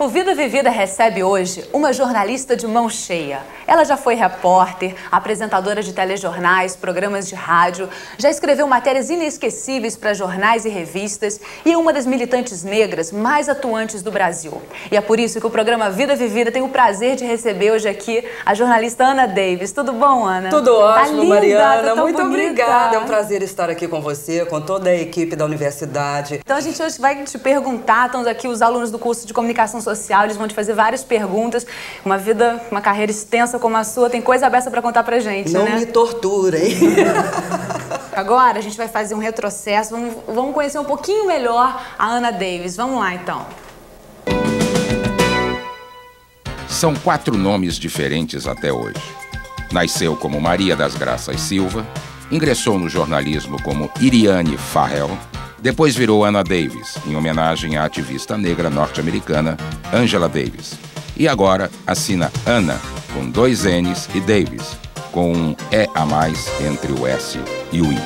O Vida Vivida recebe hoje uma jornalista de mão cheia. Ela já foi repórter, apresentadora de telejornais, programas de rádio, já escreveu matérias inesquecíveis para jornais e revistas e é uma das militantes negras mais atuantes do Brasil. E é por isso que o programa Vida Vivida tem o prazer de receber hoje aqui a jornalista Ana Davis. Tudo bom, Ana? Tudo ótimo, linda, Mariana. tá Muito bonita. obrigada. É um prazer estar aqui com você, com toda a equipe da universidade. Então a gente hoje vai te perguntar, estamos aqui os alunos do curso de Comunicação Social, eles vão te fazer várias perguntas. Uma vida, uma carreira extensa como a sua, tem coisa aberta para contar pra gente, Não né? me torturem. Agora a gente vai fazer um retrocesso, vamos conhecer um pouquinho melhor a Ana Davis. Vamos lá, então. São 4 nomes diferentes até hoje. Nasceu como Maria das Graças Silva, ingressou no jornalismo como Iriane Farrell, depois virou Ana Davis, em homenagem à ativista negra norte-americana Angela Davis. E agora assina Ana, com 2 N's, e Davis, com um E a mais entre o S e o I.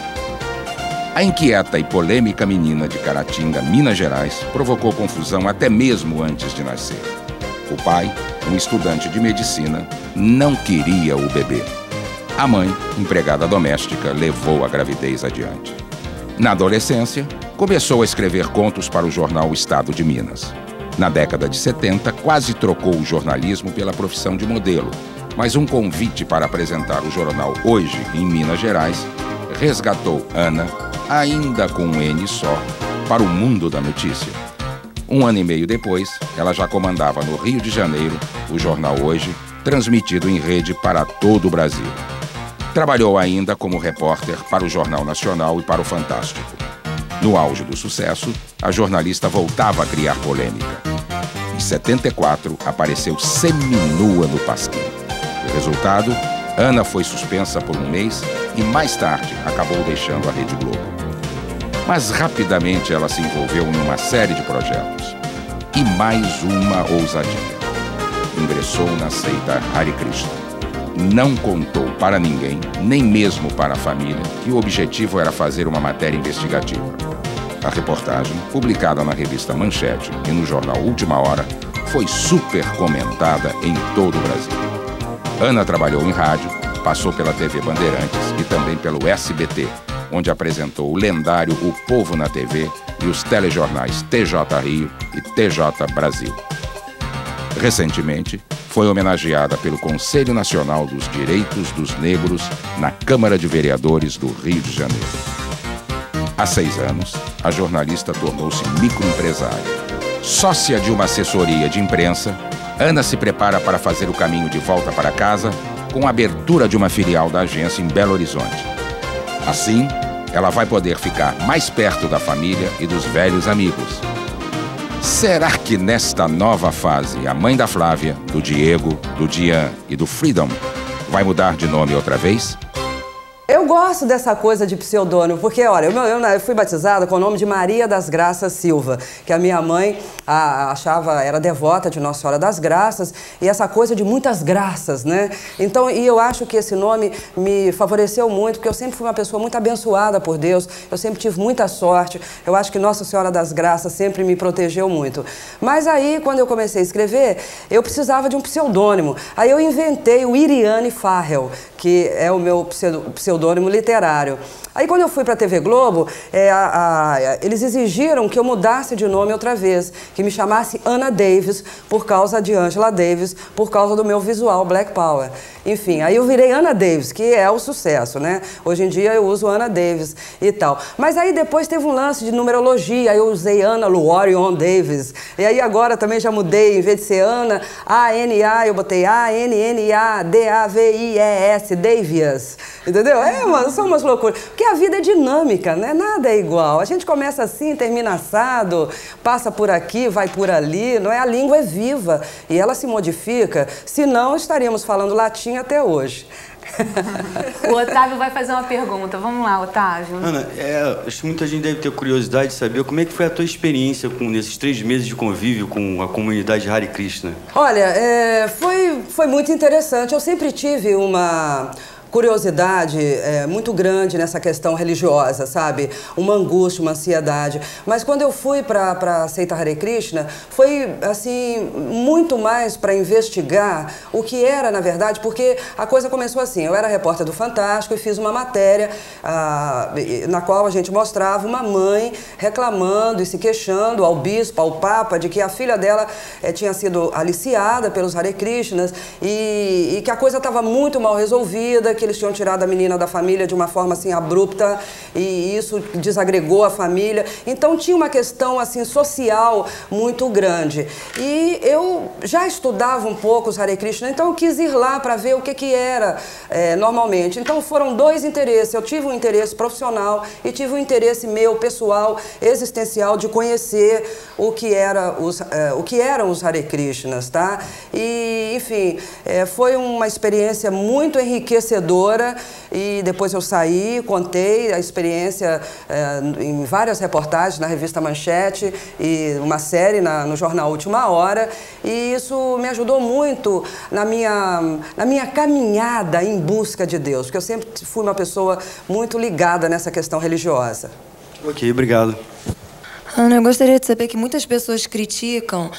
A inquieta e polêmica menina de Caratinga, Minas Gerais, provocou confusão até mesmo antes de nascer. O pai, um estudante de medicina, não queria o bebê. A mãe, empregada doméstica, levou a gravidez adiante. Na adolescência, começou a escrever contos para o jornal Estado de Minas. Na década de 70, quase trocou o jornalismo pela profissão de modelo, mas um convite para apresentar o jornal Hoje, em Minas Gerais, resgatou Ana, ainda com um N só, para o mundo da notícia. 1 ano e meio depois, ela já comandava no Rio de Janeiro o jornal Hoje, transmitido em rede para todo o Brasil. Trabalhou ainda como repórter para o Jornal Nacional e para o Fantástico. No auge do sucesso, a jornalista voltava a criar polêmica. Em 74, apareceu seminua no Pasquim. O resultado, Ana foi suspensa por 1 mês e, mais tarde, acabou deixando a Rede Globo. Mas rapidamente ela se envolveu em uma série de projetos. E mais uma ousadia. Ingressou na seita Hare Krishna. Não contou para ninguém, nem mesmo para a família, que o objetivo era fazer uma matéria investigativa. A reportagem, publicada na revista Manchete e no jornal Última Hora, foi super comentada em todo o Brasil. Ana trabalhou em rádio, passou pela TV Bandeirantes e também pelo SBT, onde apresentou o lendário O Povo na TV e os telejornais TJ Rio e TJ Brasil. Recentemente, foi homenageada pelo Conselho Nacional dos Direitos dos Negros na Câmara de Vereadores do Rio de Janeiro. Há 6 anos, a jornalista tornou-se microempresária. Sócia de uma assessoria de imprensa, Ana se prepara para fazer o caminho de volta para casa com a abertura de uma filial da agência em Belo Horizonte. Assim, ela vai poder ficar mais perto da família e dos velhos amigos. Será que nesta nova fase a mãe da Flávia, do Diego, do Dian e do Freedom vai mudar de nome outra vez? Eu gosto dessa coisa de pseudônimo, porque, olha, eu fui batizada com o nome de Maria das Graças Silva, que a minha mãe era devota de Nossa Senhora das Graças, e essa coisa de muitas graças, né? Então, e eu acho que esse nome me favoreceu muito, porque eu sempre fui uma pessoa muito abençoada por Deus, eu sempre tive muita sorte, eu acho que Nossa Senhora das Graças sempre me protegeu muito. Mas aí, quando eu comecei a escrever, eu precisava de um pseudônimo. Aí eu inventei o Iriane Farrell, que é o meu pseudônimo literário. Aí quando eu fui para a TV Globo, eles exigiram que eu mudasse de nome outra vez, que me chamasse Ana Davis, por causa de Angela Davis, por causa do meu visual Black Power. Enfim, aí eu virei Ana Davis, que é o sucesso, né? Hoje em dia eu uso Ana Davis e tal. Mas aí depois teve um lance de numerologia, aí eu usei Ana Luorion Davis. E aí agora também já mudei, em vez de ser Ana, A-N-A, eu botei A-N-N-A-D-A-V-I-E-S, Davies. Entendeu? São umas loucuras. Porque a vida é dinâmica, né? Nada é igual. A gente começa assim, termina assado, passa por aqui, vai por ali, não é? A língua é viva e ela se modifica, senão estaríamos falando latim até hoje. O Otávio vai fazer uma pergunta. Vamos lá, Otávio. Ana, acho que muita gente deve ter curiosidade de saber como é que foi a tua experiência nesses 3 meses de convívio com a comunidade Hare Krishna. Olha, foi muito interessante. Eu sempre tive uma curiosidade muito grande nessa questão religiosa, sabe? Uma angústia, uma ansiedade. Mas quando eu fui para a seita Hare Krishna, foi, assim, muito mais para investigar o que era, na verdade, porque a coisa começou assim. Eu era repórter do Fantástico e fiz uma matéria na qual a gente mostrava uma mãe reclamando e se queixando ao bispo, ao papa, de que a filha dela tinha sido aliciada pelos Hare Krishnas e que a coisa estava muito mal resolvida, que eles tinham tirado a menina da família de uma forma assim abrupta e isso desagregou a família. Então tinha uma questão assim social muito grande. E eu já estudava um pouco os Hare Krishna, então eu quis ir lá para ver o que era normalmente. Então foram dois interesses. Eu tive um interesse profissional e tive um interesse meu, pessoal, existencial, de conhecer o que eram os Hare Krishnas, tá? E, enfim, foi uma experiência muito enriquecedora e depois eu saí, contei a experiência em várias reportagens na revista Manchete e uma série no jornal Última Hora, e isso me ajudou muito na minha caminhada em busca de Deus, porque eu sempre fui uma pessoa muito ligada nessa questão religiosa. Ok, obrigado. Ana, eu gostaria de saber que muitas pessoas criticam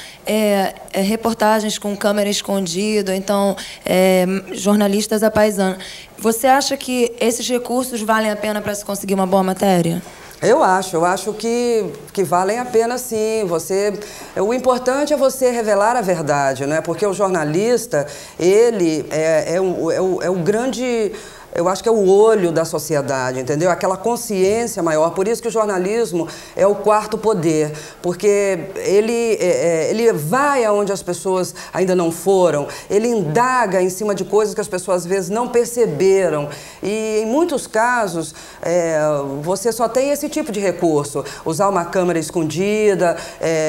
reportagens com câmera escondida, então jornalistas à paisana. Você acha que esses recursos valem a pena para se conseguir uma boa matéria? Eu acho que valem a pena, sim. O importante é você revelar a verdade, né? Porque o jornalista, ele é o grande... Eu acho que é o olho da sociedade, entendeu? Aquela consciência maior. Por isso que o jornalismo é o quarto poder, porque ele vai aonde as pessoas ainda não foram, ele indaga em cima de coisas que as pessoas às vezes não perceberam. E em muitos casos, você só tem esse tipo de recurso. Usar uma câmera escondida,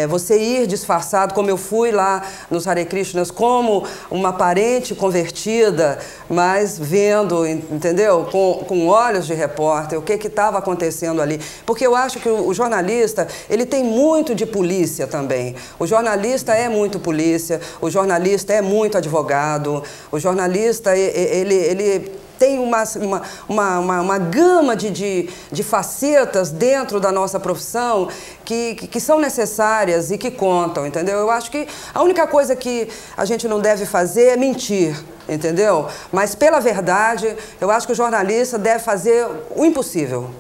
você ir disfarçado, como eu fui lá nos Hare Krishnas, como uma parente convertida, mas vendo, entendeu? Com olhos de repórter, o que estava acontecendo ali. Porque eu acho que o jornalista, ele tem muito de polícia também. O jornalista é muito polícia, o jornalista é muito advogado, o jornalista, ele tem uma gama de facetas dentro da nossa profissão que são necessárias e que contam, entendeu? Eu acho que a única coisa que a gente não deve fazer é mentir, entendeu? Mas pela verdade, eu acho que o jornalista deve fazer o impossível.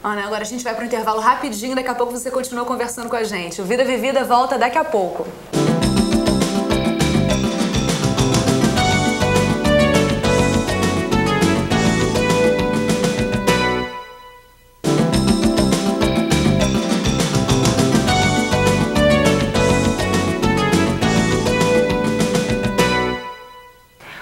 Ana, agora a gente vai para o intervalo rapidinho, daqui a pouco você continua conversando com a gente. O Vida Vivida volta daqui a pouco.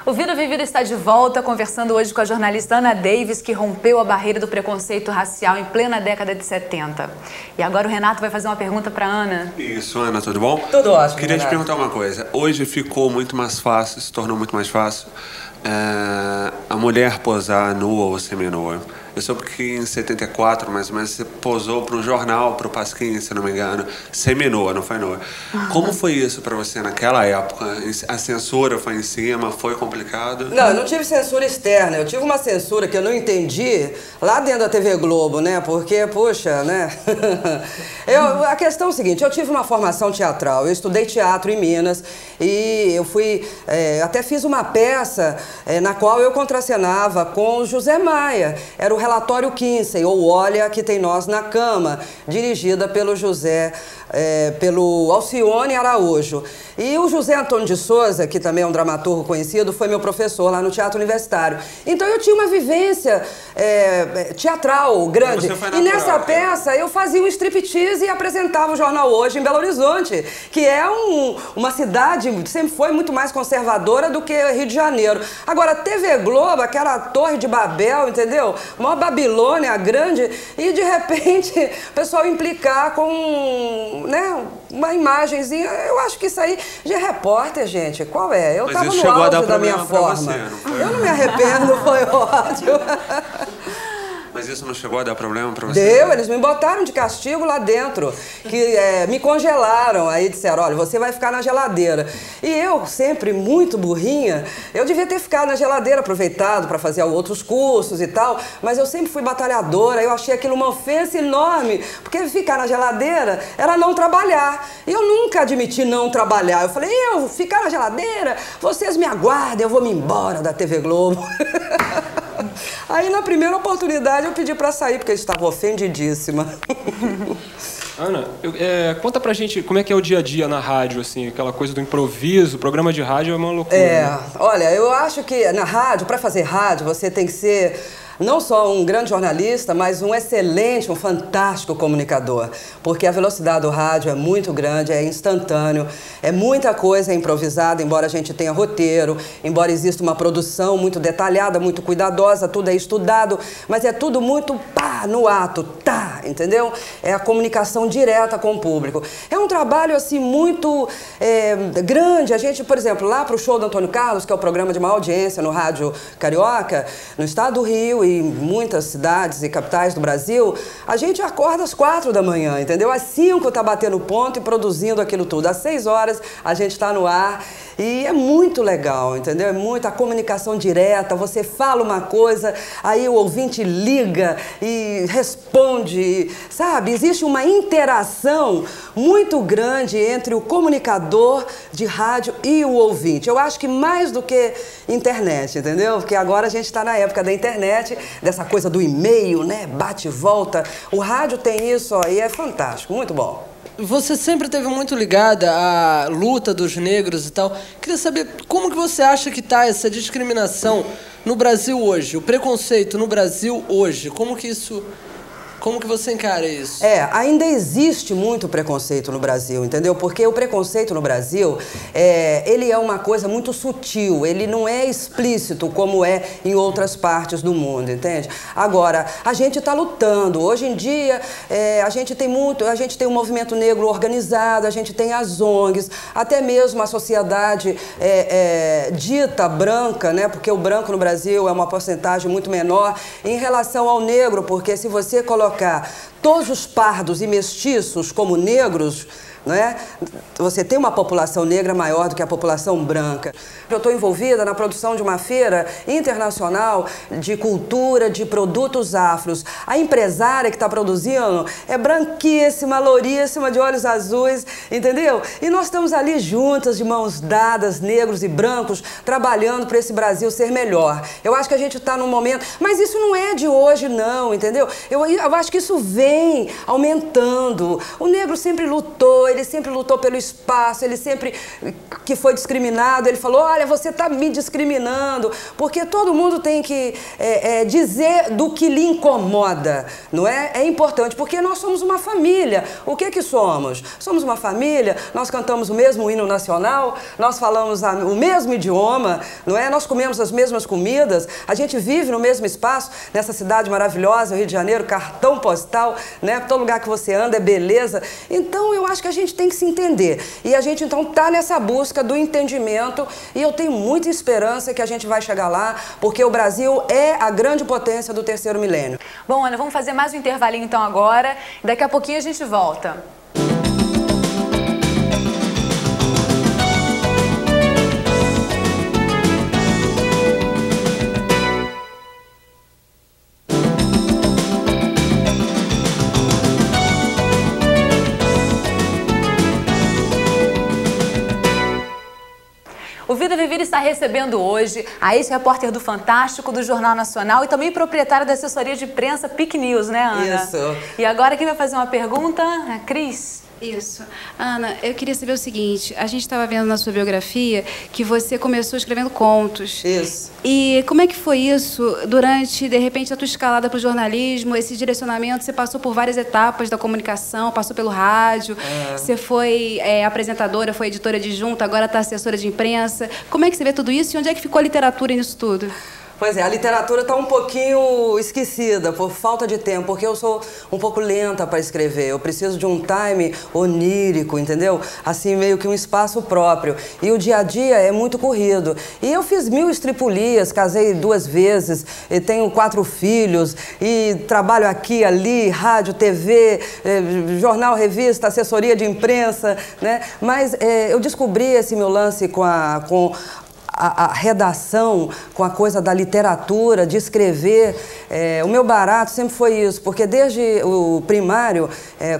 O Vida Vivida está de volta, conversando hoje com a jornalista Ana Davis, que rompeu a barreira do preconceito racial em plena década de 70. E agora o Renato vai fazer uma pergunta para Ana. Isso, Ana, tudo bom? Tudo ótimo, Queria Renato. te perguntar uma coisa. Hoje ficou muito mais fácil, se tornou muito mais fácil a mulher posar nua ou seminua. Eu soube que em 74, mais ou menos, você posou para um jornal, para o Pasquim, se não me engano, seminua, não foi nua. Como foi isso para você naquela época? A censura foi em cima, foi complicado? Não, eu não tive censura externa, eu tive uma censura que eu não entendi lá dentro da TV Globo, né? Porque, poxa, né? A questão é o seguinte, eu tive uma formação teatral, eu estudei teatro em Minas e eu fui, até fiz uma peça na qual eu contracenava com o José Maia. Era o Relatório Kinsey, ou Olha que tem nós na cama, dirigida pelo pelo Alcione Araújo. E o José Antônio de Souza, que também é um dramaturgo conhecido, foi meu professor lá no Teatro Universitário. Então eu tinha uma vivência teatral grande. E nessa peça eu fazia um striptease e apresentava o Jornal Hoje em Belo Horizonte, que é uma cidade que sempre foi muito mais conservadora do que Rio de Janeiro. Agora, a TV Globo, aquela Torre de Babel, entendeu? Uma Babilônia grande, e de repente o pessoal implicar com, né, uma imagenzinha. Eu acho que isso aí de repórter, gente, qual é? Eu estava no auge da minha forma. Eu não me arrependo, foi ótimo. Mas Mas isso não chegou a dar problema pra você? Deu, eles me botaram de castigo lá dentro, que me congelaram, aí disseram, olha, você vai ficar na geladeira. E eu, sempre muito burrinha, eu devia ter ficado na geladeira, aproveitado para fazer outros cursos e tal, mas eu sempre fui batalhadora, eu achei aquilo uma ofensa enorme, porque ficar na geladeira era não trabalhar. E eu nunca admiti não trabalhar. Eu falei, eu ficar na geladeira, vocês me aguardem, eu vou me embora da TV Globo. Aí, na primeira oportunidade, eu pedi pra sair, porque eu estava ofendidíssima. Ana, conta pra gente como é que é o dia a dia na rádio, assim, aquela coisa do improviso, programa de rádio é uma loucura. Né? Olha, eu acho que na rádio, pra fazer rádio, você tem que ser não só um grande jornalista, mas um excelente, um fantástico comunicador. Porque a velocidade do rádio é muito grande, é instantâneo, é muita coisa improvisada, embora a gente tenha roteiro, embora exista uma produção muito detalhada, muito cuidadosa, tudo é estudado, mas é tudo muito pá, no ato, tá, entendeu? É a comunicação direta com o público. É um trabalho, assim, muito grande. A gente, por exemplo, lá pro show do Antônio Carlos, que é o programa de maior audiência no rádio carioca, no estado do Rio, em muitas cidades e capitais do Brasil, a gente acorda às 4 da manhã, entendeu? Às 5 tá batendo ponto e produzindo aquilo tudo. Às 6 horas a gente tá no ar e é muito legal, entendeu? É muita comunicação direta, você fala uma coisa, aí o ouvinte liga e responde, sabe? Existe uma interação muito grande entre o comunicador de rádio e o ouvinte. Eu acho que mais do que internet, entendeu? Porque agora a gente está na época da internet, dessa coisa do e-mail, né? Bate e volta. O rádio tem isso, ó, e é fantástico, muito bom. Você sempre esteve muito ligada à luta dos negros e tal. Queria saber como que você acha que está essa discriminação no Brasil hoje, o preconceito no Brasil hoje. Como que você encara isso? Ainda existe muito preconceito no Brasil, entendeu? Porque o preconceito no Brasil, ele é uma coisa muito sutil, ele não é explícito como é em outras partes do mundo, entende? Agora, a gente está lutando. Hoje em dia, a gente tem um movimento negro organizado, a gente tem as ONGs, até mesmo a sociedade dita branca, né? Porque o branco no Brasil é uma porcentagem muito menor em relação ao negro, porque se você colocar todos os pardos e mestiços como negros, né? Você tem uma população negra maior do que a população branca. Eu estou envolvida na produção de uma feira internacional de cultura de produtos afros. A empresária que está produzindo é branquíssima, louríssima, de olhos azuis, entendeu? E nós estamos ali juntas, de mãos dadas, negros e brancos, trabalhando para esse Brasil ser melhor. Eu acho que a gente está num momento... Mas isso não é de hoje, não, entendeu? Eu acho que isso vem aumentando. O negro sempre lutou, ele sempre lutou pelo espaço, ele sempre que foi discriminado, ele falou, olha, você está me discriminando, porque todo mundo tem que dizer do que lhe incomoda, não é? É importante, porque nós somos uma família. O que somos? Somos uma família, nós cantamos o mesmo hino nacional, nós falamos o mesmo idioma, não é? Nós comemos as mesmas comidas, a gente vive no mesmo espaço, nessa cidade maravilhosa, Rio de Janeiro, cartão postal, né? Todo lugar que você anda é beleza. Então, eu acho que a gente tem que se entender. E a gente, então, está nessa busca do entendimento e eu tenho muita esperança que a gente vai chegar lá, porque o Brasil é a grande potência do terceiro milênio. Bom, Ana, vamos fazer mais um intervalinho, então, agora. Daqui a pouquinho a gente volta. O Vida Vivida está recebendo hoje a ex-repórter do Fantástico, do Jornal Nacional e também proprietária da assessoria de imprensa PIC News, né, Ana? Isso. E agora quem vai fazer uma pergunta? A Cris. Isso. Ana, eu queria saber o seguinte, a gente estava vendo na sua biografia que você começou escrevendo contos. Isso. E como é que foi isso durante, de repente, a tua escalada para o jornalismo, esse direcionamento? Você passou por várias etapas da comunicação, passou pelo rádio, você foi apresentadora, foi editora adjunta, agora está assessora de imprensa. Como é que você vê tudo isso e onde é que ficou a literatura nisso tudo? Pois é, a literatura está um pouquinho esquecida por falta de tempo, porque eu sou um pouco lenta para escrever. Eu preciso de um time onírico, entendeu? Assim, meio que um espaço próprio. E o dia a dia é muito corrido. E eu fiz 1000 estripulias, casei 2 vezes, e tenho 4 filhos, e trabalho aqui, ali, rádio, TV, jornal, revista, assessoria de imprensa, né? Mas eu descobri esse meu lance com a redação, com a coisa da literatura, de escrever. O meu barato sempre foi isso, porque desde o primário,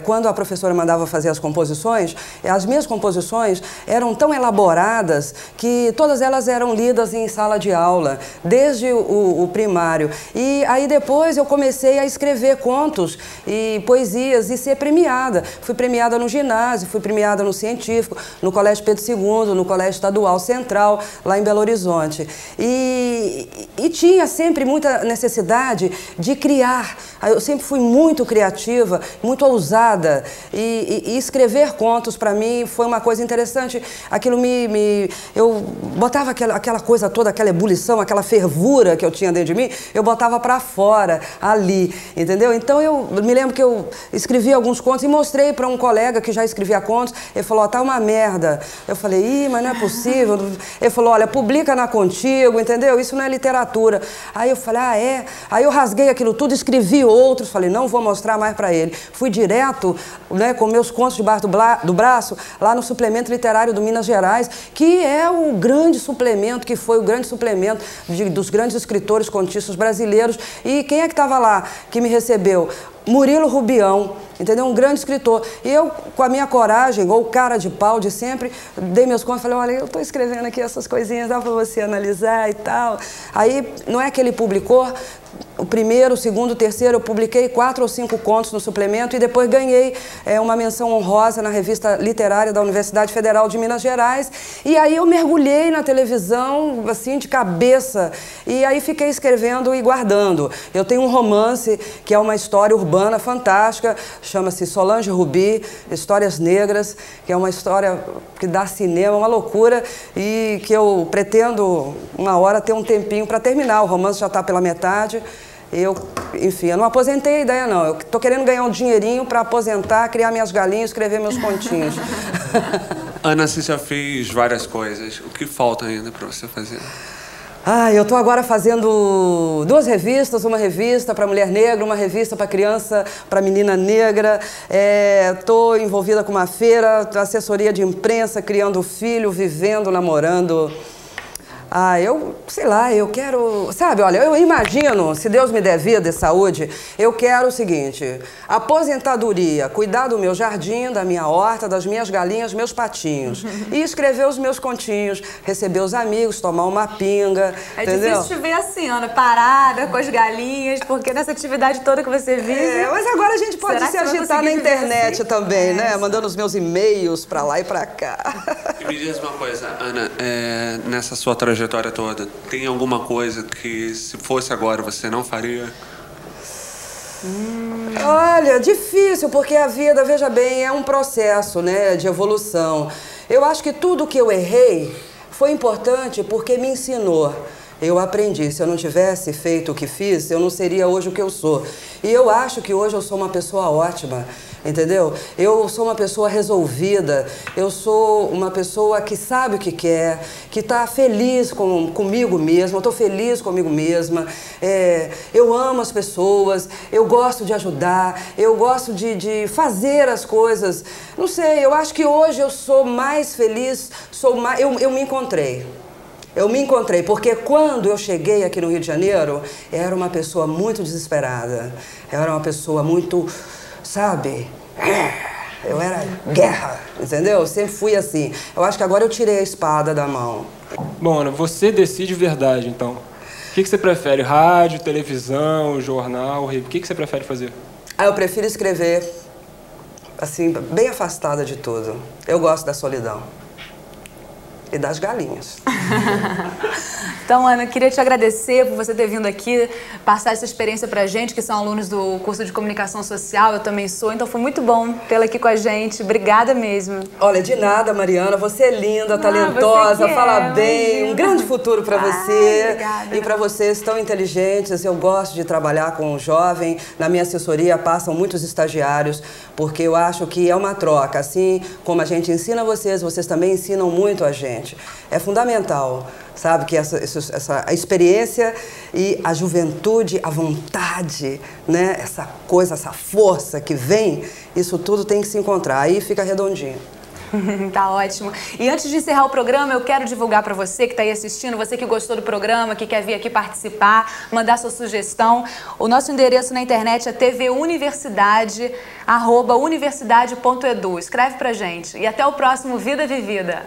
quando a professora mandava fazer as composições, as minhas composições eram tão elaboradas que todas elas eram lidas em sala de aula, desde o primário. E aí depois eu comecei a escrever contos e poesias e ser premiada. Fui premiada no ginásio, fui premiada no científico, no Colégio Pedro II, no Colégio Estadual Central, lá em Belo Horizonte. E tinha sempre muita necessidade de criar. Eu sempre fui muito criativa, muito ousada. E escrever contos, para mim, foi uma coisa interessante. Aquilo eu botava aquela coisa toda, aquela ebulição, aquela fervura que eu tinha dentro de mim, eu botava para fora, ali, entendeu? Então, eu me lembro que eu escrevi alguns contos e mostrei para um colega que já escrevia contos. Ele falou, tá uma merda. Eu falei, mas não é possível. Ele falou, olha, publica na Contigo, entendeu? Isso não é literatura. Aí eu falei, é? Aí eu rasguei aquilo tudo, escrevi outros, falei, não vou mostrar mais para ele. Fui direto, né, com meus contos debaixo do braço, lá no suplemento literário do Minas Gerais, que é o grande suplemento, que foi o grande suplemento dos grandes escritores contistas brasileiros. E quem é que estava lá que me recebeu? Murilo Rubião, entendeu? Um grande escritor. E eu, com a minha coragem, ou cara de pau de sempre, dei meus contos e falei, olha, eu estou escrevendo aqui essas coisinhas, dá para você analisar e tal. Aí, não é que ele publicou, o primeiro, o segundo, o terceiro, eu publiquei 4 ou 5 contos no suplemento e depois ganhei uma menção honrosa na revista literária da Universidade Federal de Minas Gerais. E aí eu mergulhei na televisão, assim, de cabeça. E aí fiquei escrevendo e guardando. Eu tenho um romance que é uma história urbana fantástica, chama-se Solange Rubi, Histórias Negras, que é uma história que dá cinema, uma loucura, e que eu pretendo, uma hora, ter um tempinho para terminar. O romance já está pela metade. Enfim, eu não aposentei a ideia, não. Eu tô querendo ganhar um dinheirinho para aposentar, criar minhas galinhas, escrever meus continhos. Ana, você já fez várias coisas. O que falta ainda para você fazer? Eu tô agora fazendo 2 revistas, uma revista para mulher negra, uma revista para criança, para menina negra. Tô envolvida com uma feira, assessoria de imprensa, criando filho, vivendo, namorando. Eu, sei lá, eu quero... Sabe, olha, eu imagino, se Deus me der vida e saúde, eu quero o seguinte, aposentadoria, cuidar do meu jardim, da minha horta, das minhas galinhas, meus patinhos. E escrever os meus continhos, receber os amigos, tomar uma pinga, entendeu? Difícil te ver assim, Ana, parada com as galinhas, porque nessa atividade toda que você vive... Mas agora a gente pode se agitar na internet assim? Também, né? Mandando os meus e-mails pra lá e pra cá. E me diz uma coisa, Ana, nessa sua trajetória toda, tem alguma coisa que, se fosse agora, você não faria? Olha, difícil, porque a vida, veja bem, é um processo, né, de evolução. Eu acho que tudo que eu errei foi importante porque me ensinou. Eu aprendi. Se eu não tivesse feito o que fiz, eu não seria hoje o que eu sou. E eu acho que hoje eu sou uma pessoa ótima, entendeu? Eu sou uma pessoa resolvida, eu sou uma pessoa que sabe o que quer, que está feliz comigo mesma, eu estou feliz comigo mesma. Eu amo as pessoas, eu gosto de ajudar, eu gosto de fazer as coisas. Não sei, eu acho que hoje eu sou mais feliz, eu me encontrei. Eu me encontrei, porque quando eu cheguei aqui no Rio de Janeiro, eu era uma pessoa muito desesperada. Eu era uma pessoa muito, sabe? Eu era guerra, entendeu? Eu sempre fui assim. Eu acho que agora eu tirei a espada da mão. Bom, Ana, você decide verdade, então. O que você prefere? Rádio, televisão, jornal? O que você prefere fazer? Eu prefiro escrever, assim, bem afastada de tudo. Eu gosto da solidão. E das galinhas. Então, Ana, queria te agradecer por você ter vindo aqui, passar essa experiência pra gente, que são alunos do curso de Comunicação Social, eu também sou, então foi muito bom tê-la aqui com a gente. Obrigada mesmo. Olha, de nada, Mariana, você é linda, talentosa, fala bem, imagina. Um grande futuro pra você. Obrigada. E pra vocês tão inteligentes, eu gosto de trabalhar com um jovem, na minha assessoria passam muitos estagiários, porque eu acho que é uma troca, assim como a gente ensina vocês, vocês também ensinam muito a gente. É fundamental, sabe, que essa a experiência e a juventude, a vontade, né, essa coisa, essa força que vem, isso tudo tem que se encontrar, aí fica redondinho. Tá ótimo. E antes de encerrar o programa, eu quero divulgar para você que está aí assistindo, você que gostou do programa, que quer vir aqui participar, mandar sua sugestão. O nosso endereço na internet é tvuniversidade@universidade.edu. Escreve pra gente. E até o próximo Vida Vivida.